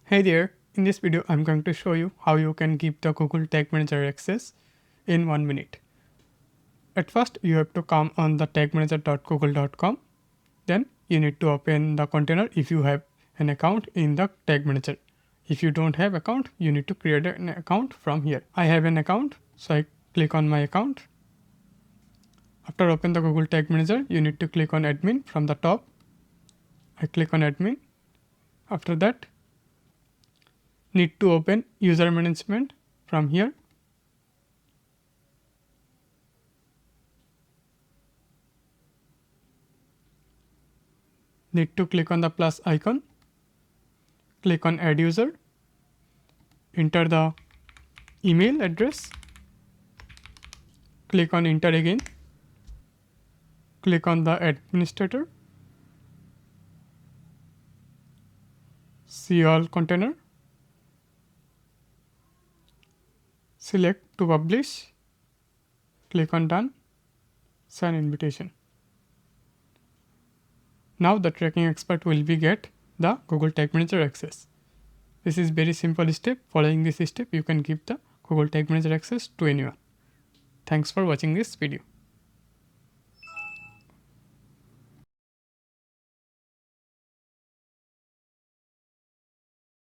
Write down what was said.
Hey there, in this video I'm going to show you how you can give the Google Tag Manager access in 1 minute. At first you have to come on the tagmanager.google.com. Then you need to open the container if you have an account in the Tag Manager. If you don't have account, you need to create an account from here. I have an account, so I click on my account. After open the Google Tag Manager, you need to click on admin from the top. I click on admin. After that, need to open user management from here. Need to click on the plus icon. Click on add user. Enter the email address. Click on enter again. Click on the administrator. See all container. Select to publish. Click on done. Send invitation. Now the tracking expert will be get the Google Tag Manager access. This is very simple step. Following this step, you can give the Google Tag Manager access to anyone. Thanks for watching this video.